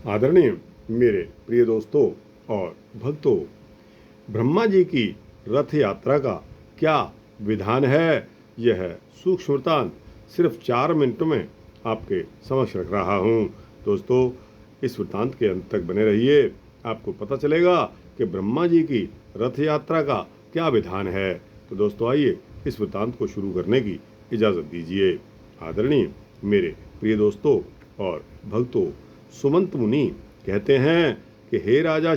आदरणीय मेरे प्रिय दोस्तों और भक्तों, ब्रह्मा जी की रथ यात्रा का क्या विधान है, यह सूक्ष्म वृत्तांत सिर्फ 4 मिनटों में आपके समक्ष रख रहा हूँ। दोस्तों, इस वृत्तांत के अंत तक बने रहिए, आपको पता चलेगा कि ब्रह्मा जी की रथ यात्रा का क्या विधान है। तो दोस्तों, आइए इस वृत्तांत को शुरू करने की इजाज़त दीजिए। आदरणीय मेरे प्रिय दोस्तों और भक्तों, सुमंत मुनि कहते हैं कि हे राजा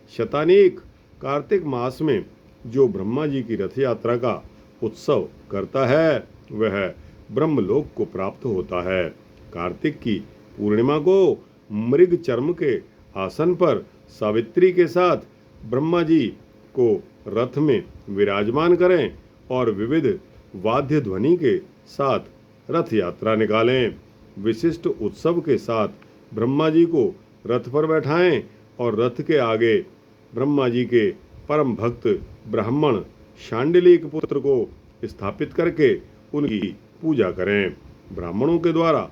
शतानीक, कार्तिक मास में जो ब्रह्मा जी की रथ यात्रा का उत्सव करता है वह ब्रह्मलोक को प्राप्त होता है। कार्तिक की पूर्णिमा को मृग चर्म के आसन पर सावित्री के साथ ब्रह्मा जी को रथ में विराजमान करें और विविध वाद्य ध्वनि के साथ रथ यात्रा निकालें। विशिष्ट उत्सव के साथ ब्रह्मा जी को रथ पर बैठाएं और रथ के आगे ब्रह्मा जी के परम भक्त ब्राह्मण शांडिलिक पुत्र को स्थापित करके उनकी पूजा करें। ब्राह्मणों के द्वारा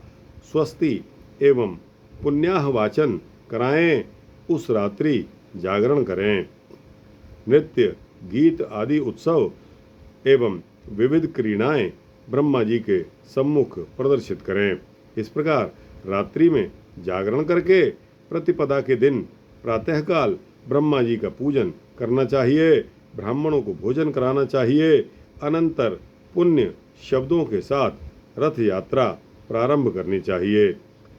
स्वस्ति एवं पुण्याह वाचन कराएं। उस रात्रि जागरण करें। नृत्य, गीत आदि उत्सव एवं विविध क्रीड़ाएं ब्रह्मा जी के सम्मुख प्रदर्शित करें। इस प्रकार रात्रि में जागरण करके प्रतिपदा के दिन प्रातःकाल ब्रह्मा जी का पूजन करना चाहिए। ब्राह्मणों को भोजन कराना चाहिए। अनंतर पुण्य शब्दों के साथ रथ यात्रा प्रारंभ करनी चाहिए।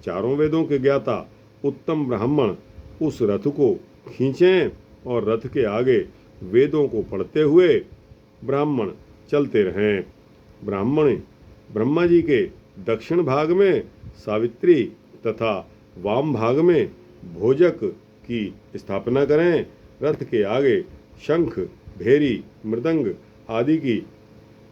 चारों वेदों के ज्ञाता उत्तम ब्राह्मण उस रथ को खींचें और रथ के आगे वेदों को पढ़ते हुए ब्राह्मण चलते रहें। ब्राह्मण ब्रह्मा जी के दक्षिण भाग में सावित्री तथा वाम भाग में भोजक की स्थापना करें। रथ के आगे शंख, भेरी, मृदंग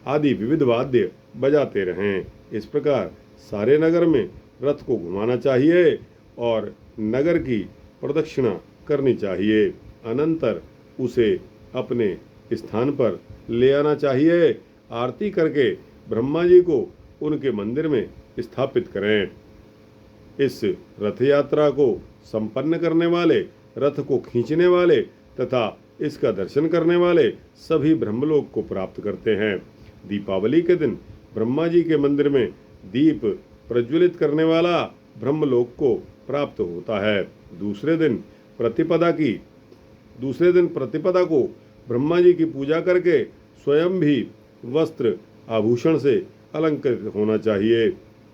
आदि विविध वाद्य बजाते रहें। इस प्रकार सारे नगर में रथ को घुमाना चाहिए और नगर की प्रदक्षिणा करनी चाहिए। अनंतर उसे अपने स्थान पर ले आना चाहिए। आरती करके ब्रह्मा जी को उनके मंदिर में स्थापित करें। इस रथ यात्रा को संपन्न करने वाले, रथ को खींचने वाले तथा इसका दर्शन करने वाले सभी ब्रह्मलोक को प्राप्त करते हैं। दीपावली के दिन ब्रह्मा जी के मंदिर में दीप प्रज्वलित करने वाला ब्रह्मलोक को प्राप्त होता है। दूसरे दिन प्रतिपदा को ब्रह्मा जी की पूजा करके स्वयं भी वस्त्र आभूषण से अलंकृत होना चाहिए।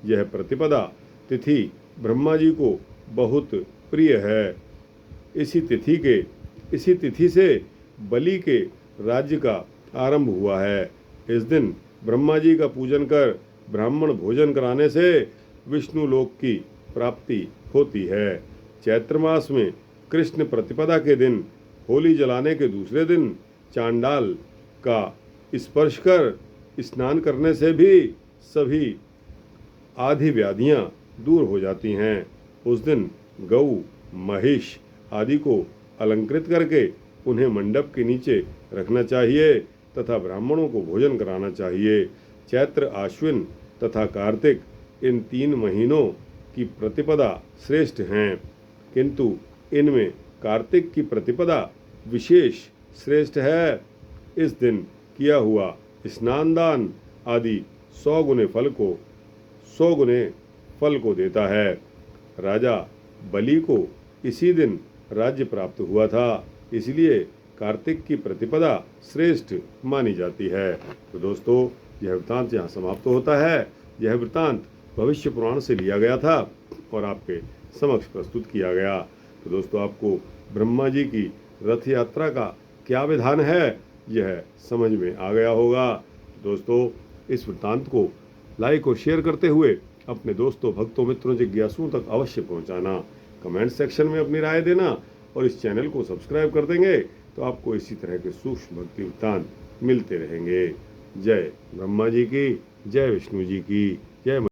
यह प्रतिपदा तिथि ब्रह्मा जी को बहुत प्रिय है। इसी तिथि से बलि के राज्य का आरंभ हुआ है। इस दिन ब्रह्मा जी का पूजन कर ब्राह्मण भोजन कराने से विष्णु लोक की प्राप्ति होती है। चैत्र मास में कृष्ण प्रतिपदा के दिन होली जलाने के दूसरे दिन चांडाल का स्पर्श कर स्नान करने से भी सभी आदि व्याधियां दूर हो जाती हैं। उस दिन गऊ, महिष आदि को अलंकृत करके उन्हें मंडप के नीचे रखना चाहिए तथा ब्राह्मणों को भोजन कराना चाहिए। चैत्र, आश्विन तथा कार्तिक इन 3 महीनों की प्रतिपदा श्रेष्ठ हैं, किंतु इनमें कार्तिक की प्रतिपदा विशेष श्रेष्ठ है। इस दिन किया हुआ स्नान दान आदि 100 गुने फल को देता है। राजा बलि को इसी दिन राज्य प्राप्त हुआ था, इसलिए कार्तिक की प्रतिपदा श्रेष्ठ मानी जाती है। तो दोस्तों, यह वृत्तांत यहाँ समाप्त होता है। यह वृत्तांत भविष्य पुराण से लिया गया था और आपके समक्ष प्रस्तुत किया गया। तो दोस्तों, आपको ब्रह्मा जी की रथ यात्रा का क्या विधान है, यह समझ में आ गया होगा। दोस्तों, इस वृत्तांत को लाइक और शेयर करते हुए अपने दोस्तों, भक्तों, मित्रों, जिज्ञासुओं तक अवश्य पहुंचाना। कमेंट सेक्शन में अपनी राय देना और इस चैनल को सब्सक्राइब कर देंगे तो आपको इसी तरह के सूक्ष्म भक्ति वृत्तांत मिलते रहेंगे। जय ब्रह्मा जी की, जय विष्णु जी की, जय